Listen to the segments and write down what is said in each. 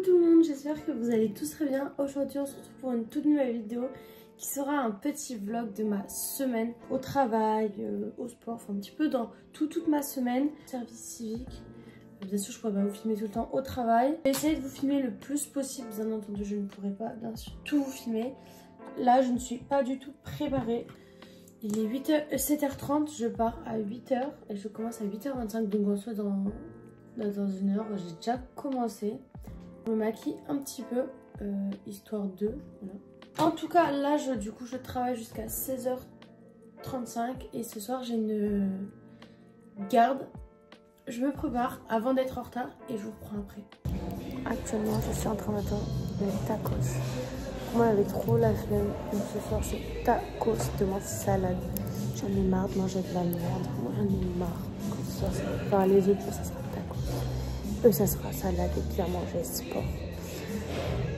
tout le monde, j'espère que vous allez tous très bien. Aujourd'hui on se retrouve pour une toute nouvelle vidéo qui sera un petit vlog de ma semaine au travail, au sport, enfin un petit peu dans toute ma semaine. Service civique, bien sûr je pourrais pas vous filmer tout le temps au travail. J'ai essayé de vous filmer le plus possible, bien entendu je ne pourrai pas bien sûr tout vous filmer. Là je ne suis pas du tout préparée. Il est 7h30, je pars à 8h et je commence à 8h25, donc en soit dans une heure. J'ai déjà commencé. Je me maquille un petit peu, histoire de... Voilà. En tout cas, là, du coup, je travaille jusqu'à 16h35 et ce soir, j'ai une garde. Je me prépare avant d'être en retard et je vous reprends après. Actuellement, je suis en train d'attendre le tacos. Moi, j'avais trop la flemme, donc ce soir, c'est tacos de ma salade. J'en ai marre de manger de la merde. Moi, j'en ai marre. Enfin, les autres jours, ça sera tacos. Eux, ça sera salade et bien manger sport.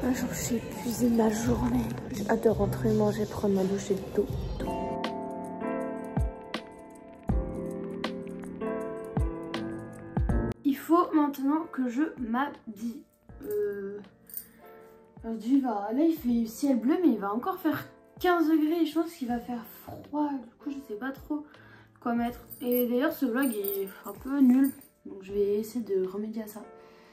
Un jour, je suis épuisée de ma journée. J'ai hâte de rentrer manger, prendre ma douche et tout. Il faut maintenant que je m'habille. Aujourd'hui, là, il fait ciel bleu, mais il va encore faire 15 degrés. Je pense qu'il va faire froid. Du coup, je sais pas trop quoi mettre. Et d'ailleurs, ce vlog est un peu nul. Donc, je vais essayer de remédier à ça.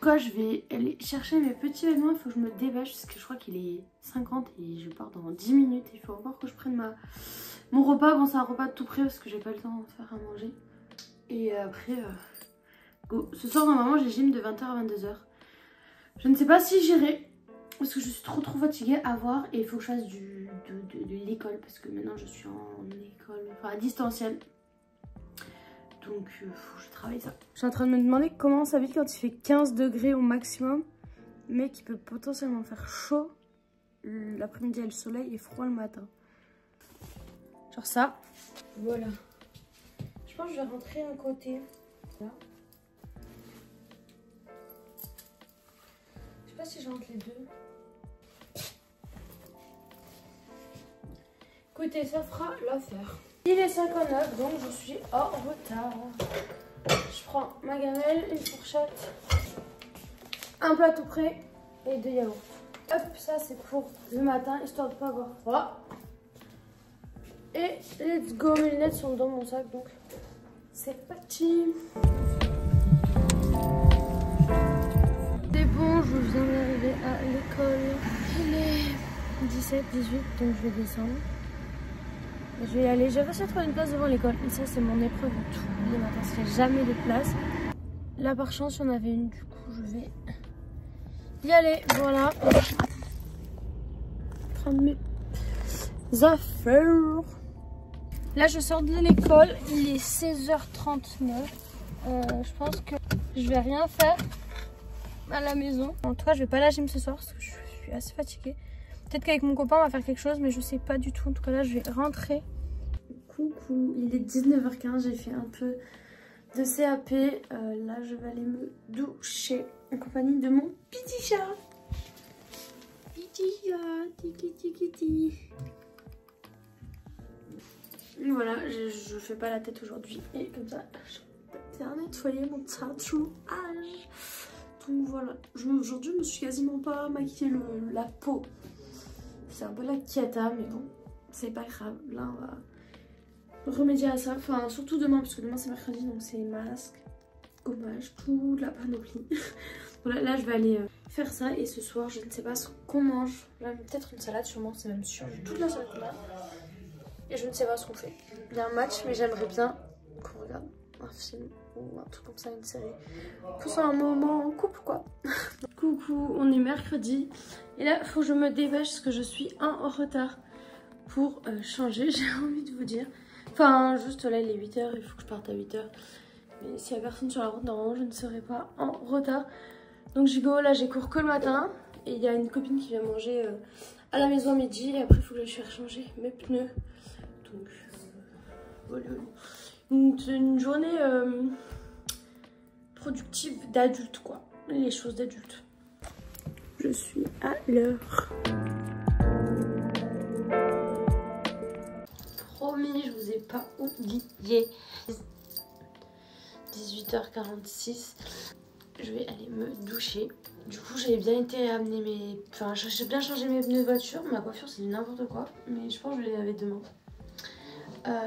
Quoi, je vais aller chercher mes petits vêtements, il faut que je me dépêche parce que je crois qu'il est 50 et je pars dans 10 minutes. Il faut encore que je prenne mon repas. Bon, c'est un repas de tout près parce que j'ai pas le temps de faire à manger. Et après, go. Ce soir, normalement, j'ai gym de 20h à 22h. Je ne sais pas si j'irai parce que je suis trop fatiguée à voir et il faut que je fasse de l'école parce que maintenant je suis en école, enfin à distanciel. Donc faut que je travaille ça. Je suis en train de me demander comment on s'habille quand il fait 15 degrés au maximum, mais qui peut potentiellement faire chaud l'après-midi et le soleil et froid le matin. Genre ça. Voilà. Je pense que je vais rentrer un côté. Là. Je sais pas si je rentre les deux. Écoutez, ça fera l'affaire. Il est 59, donc je suis en retard. Je prends ma gamelle, une fourchette, un plat tout prêt et 2 yaourts. Hop, ça c'est pour le matin, histoire de ne pas avoir froid. Et let's go, mes lunettes sont dans mon sac, donc c'est parti. C'est bon, je viens d'arriver à l'école. Il est 17, 18, donc je vais descendre. Je vais y aller, j'ai réussi à trouver une place devant l'école. Et ça, c'est mon épreuve tous les matins, parce qu'il n'y a jamais de place. Là, par chance, il y en avait une, du coup, je vais y aller. Voilà. Prendre mes affaires. Là, je sors de l'école, il est 16h39. Je pense que je vais rien faire à la maison. En tout cas, je vais pas à la gym ce soir, parce que je suis assez fatiguée. Peut-être qu'avec mon copain on va faire quelque chose, mais je sais pas du tout. En tout cas là je vais rentrer. Coucou, il est 19h15, j'ai fait un peu de CAP. Là je vais aller me doucher en compagnie de mon petit chat. Petit chat, tiki. Voilà, je fais pas la tête aujourd'hui. Et comme ça, je vais bien nettoyer mon tatouage. Donc voilà, aujourd'hui je me suis quasiment pas maquillée la peau. C'est un peu la kiata, mais bon, c'est pas grave. Là, on va remédier à ça. Enfin, surtout demain, parce que demain c'est mercredi, donc c'est masque, gommage, toute la panoplie. Voilà, là, je vais aller faire ça. Et ce soir, je ne sais pas ce qu'on mange. Là, peut-être une salade, sûrement, c'est même sûr. Toute la salade là. Et je ne sais pas ce qu'on fait. Il y a un match, mais j'aimerais bien qu'on regarde un film ou un truc comme ça, une série. Pour ça, un moment en couple, quoi. Coucou, on est mercredi. Et là, il faut que je me dépêche parce que je suis en retard pour changer, j'ai envie de vous dire. Enfin, juste là, il est 8h, il faut que je parte à 8h. Mais s'il n'y a personne sur la route, normalement, je ne serai pas en retard. Donc, j'y go, là, j'ai cours que le matin. Et il y a une copine qui vient manger à la maison à midi. Et après, il faut que je fasse changer mes pneus. Donc, voilà. Une journée productive d'adulte, quoi. Les choses d'adulte. Je suis à l'heure. Promis, je vous ai pas oublié. 18h46. Je vais aller me doucher. Du coup, j'avais bien été amener mes... Enfin, j'ai bien changé mes pneus de voiture. Ma coiffure, c'est n'importe quoi. Mais je pense que je vais les laver demain.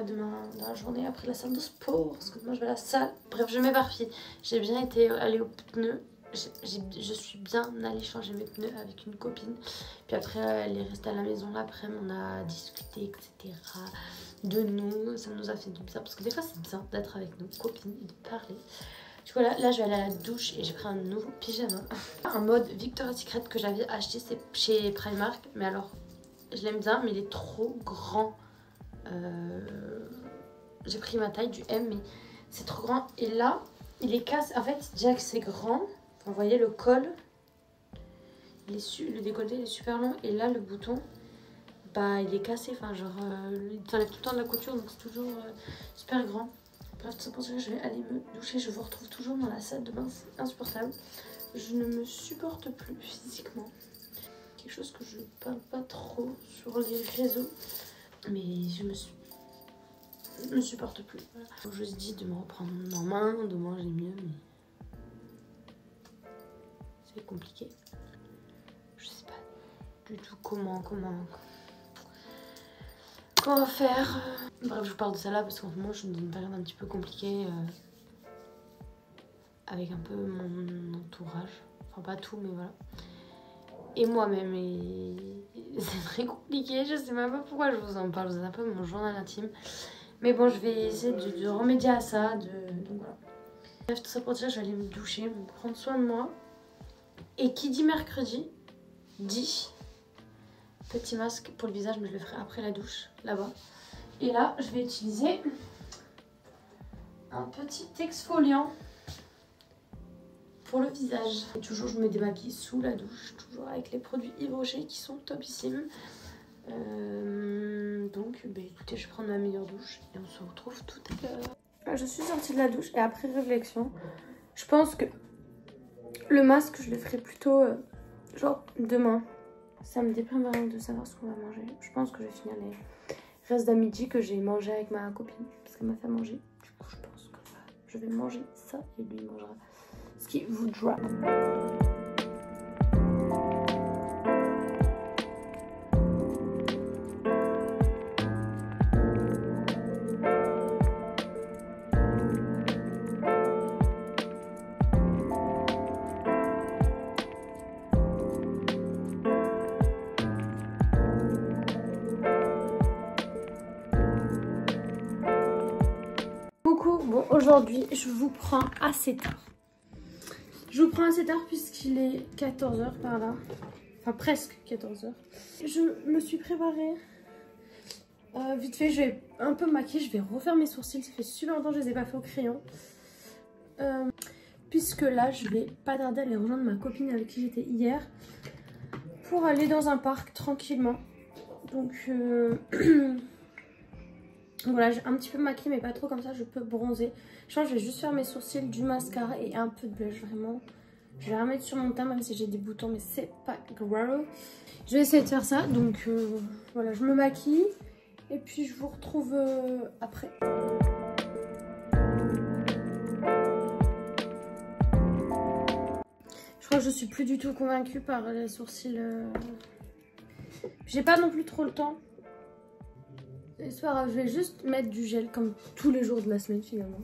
Demain, dans la journée, après la salle de sport. Parce que demain, je vais à la salle. Bref, je m'éparpille. J'ai bien été aller aux pneus. Je suis bien allée changer mes pneus avec une copine. Puis après, elle est restée à la maison l'après-midi. On a discuté, etc. de nous. Ça nous a fait du bien. Parce que des fois, c'est bien d'être avec nos copines et de parler. Du coup, là, je vais aller à la douche et j'ai pris un nouveau pyjama. Un mode Victoria's Secret que j'avais acheté, c'est chez Primark. Mais alors, je l'aime bien, mais il est trop grand. J'ai pris ma taille du M, mais c'est trop grand. Et là, il est cassé. En fait, déjà que c'est grand, vous voyez le col, le décolleté il est super long. Et là, le bouton, bah, il est cassé. Enfin, genre, il t'enlève tout le temps de la couture, donc c'est toujours super grand. Bref, tout ça pour ça que je vais aller me doucher. Je vous retrouve toujours dans la salle de bain, c'est insupportable. Je ne me supporte plus physiquement. Quelque chose que je parle pas trop sur les réseaux. Mais je me supporte plus. Voilà. Je me dis de me reprendre en main, de manger mieux, mais c'est compliqué. Je sais pas du tout comment faire. Bref, je vous parle de ça là parce qu'en ce moment je suis dans une période un petit peu compliquée avec un peu mon entourage. Enfin pas tout, mais voilà. Et moi-même, et c'est très compliqué. Je sais même pas pourquoi je vous en parle. C'est un peu mon journal intime. Mais bon, je vais essayer de remédier à ça. Donc voilà. Bref, tout ça pour dire, je vais aller me doucher, me prendre soin de moi. Et qui dit mercredi, dit petit masque pour le visage, mais je le ferai après la douche, là-bas. Et là, je vais utiliser un petit exfoliant pour le visage. Et toujours, je me démaquille sous la douche, toujours avec les produits Yves Rocher qui sont topissimes. Donc, bah, écoutez, je vais prendre ma meilleure douche et on se retrouve tout à l'heure. Je suis sortie de la douche et après réflexion, je pense que le masque, je le ferai plutôt genre demain. Ça me déprime vraiment de savoir ce qu'on va manger. Je pense que je vais finir les restes d'à midi que j'ai mangé avec ma copine parce qu'elle m'a fait manger. Du coup, je pense que je vais manger ça et lui mangera ce qui voudra. Bon, aujourd'hui, je vous prends assez tard. Je vous prends assez tard puisqu'il est 14 h par là. Enfin, presque 14 h. Je me suis préparée. Vite fait, je vais un peu maquiller. Je vais refaire mes sourcils. Ça fait super longtemps que je les ai pas fait au crayon. Puisque là, je vais pas tarder à aller rejoindre ma copine avec qui j'étais hier. Pour aller dans un parc tranquillement. Donc... Voilà, j'ai un petit peu maquillé mais pas trop, comme ça je peux bronzer. Je pense que je vais juste faire mes sourcils, du mascara et un peu de blush, vraiment. Je vais rien mettre sur mon teint même si j'ai des boutons, mais c'est pas grave. Je vais essayer de faire ça, donc voilà, je me maquille et puis je vous retrouve après. Je crois que je suis plus du tout convaincue par les sourcils. J'ai pas non plus trop le temps. Et ce soir, je vais juste mettre du gel comme tous les jours de la semaine finalement.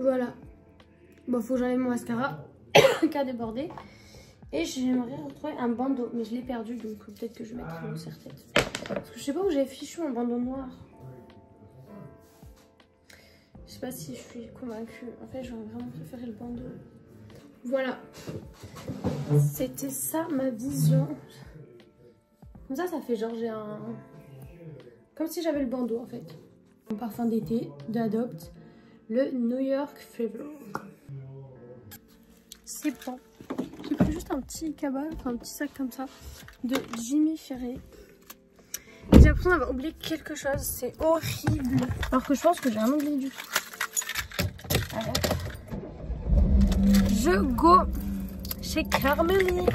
Voilà. Bon, faut que j'enlève mon mascara qui a débordé. Et j'aimerais retrouver un bandeau. Mais je l'ai perdu, donc peut-être que je vais mettre mon serre-tête. Parce que je sais pas où j'ai fichu mon bandeau noir. Je sais pas si je suis convaincue. En fait, j'aurais vraiment préféré le bandeau. Voilà. C'était ça ma vision. Comme ça fait genre j'ai un... Comme si j'avais le bandeau en fait. Mon parfum d'été d'Adopt, le New York Flavor. C'est bon. J'ai pris juste un petit cabas, enfin un petit sac comme ça, de Jimmy Ferré. J'ai l'impression d'avoir oublié quelque chose, c'est horrible. Alors que je pense que j'ai rien oublié du tout. Alors, je go chez Carmelie.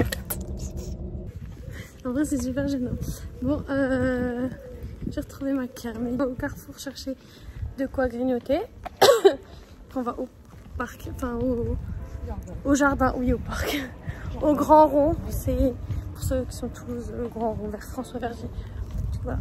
En vrai c'est super gênant. Bon, j'ai retrouvé ma Carmelie au Carrefour chercher de quoi grignoter. On va au parc, enfin au jardin, oui au parc. Au Grand Rond, c'est pour ceux qui sont Toulouse, le Grand Rond vers François Verger. Voilà.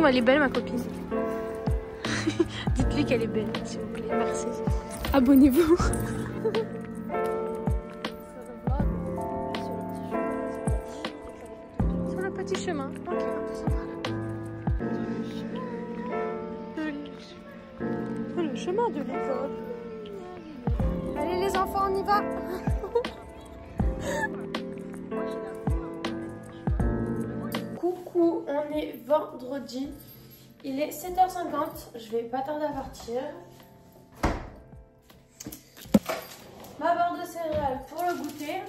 Elle est belle ma copine. Dites-lui qu'elle est belle s'il vous plaît, merci. Abonnez-vous. Sur le petit chemin. Ok, le chemin de l'école. Allez les enfants, on y va. Coucou, on est vendredi. Il est 7h50, je vais pas tarder à partir. Ma barre de céréales pour le goûter.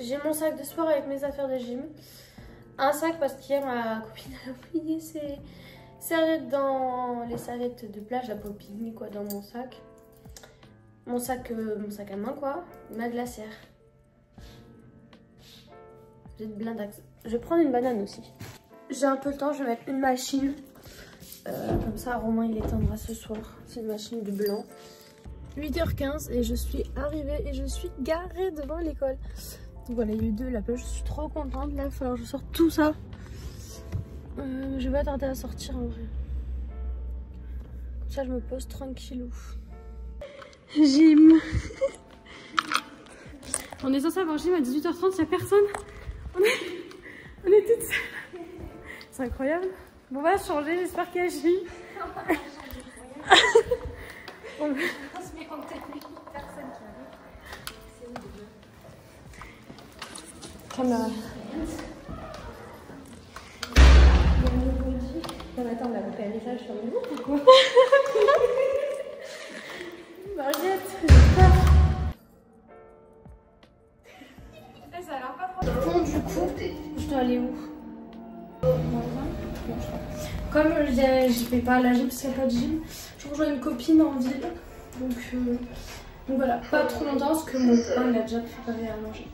J'ai mon sac de sport avec mes affaires de gym. Un sac parce qu'hier ma copine a oublié ses serviettes dans les serviettes de plage. Elle a pas mis quoi dans mon sac. Mon sac à main quoi. Ma glacière. J'ai de blindax. Je vais prendre une banane aussi. J'ai un peu le temps, je vais mettre une machine. Comme ça, Romain il éteindra ce soir. C'est une machine de blanc. 8h15 et je suis arrivée et je suis garée devant l'école. Donc voilà, il y a eu 2 là-bas. Je suis trop contente. Là, il va falloir que je sorte tout ça. Je vais pas tarder à sortir en vrai. Comme ça, je me pose tranquillou. Gym. On est censé avoir gym à 18h30, il n'y a personne. On est toutes seules. C'est incroyable. Bon, on va changer, j'espère qu'il y a gym. On se met compte technique, personne qui arrive. C'est où déjà? Caméra. Non, attends, on a fait un message sur le groupe ou quoi? Mariette, j'ai peur. Ça a l'air pas trop. Bon, du coup, je dois aller où? Comme je vais pas à la gym parce qu'il n'y a pas de gym, je rejoins une copine en ville. Donc voilà, pas trop longtemps parce que mon pain il a déjà préparé à manger.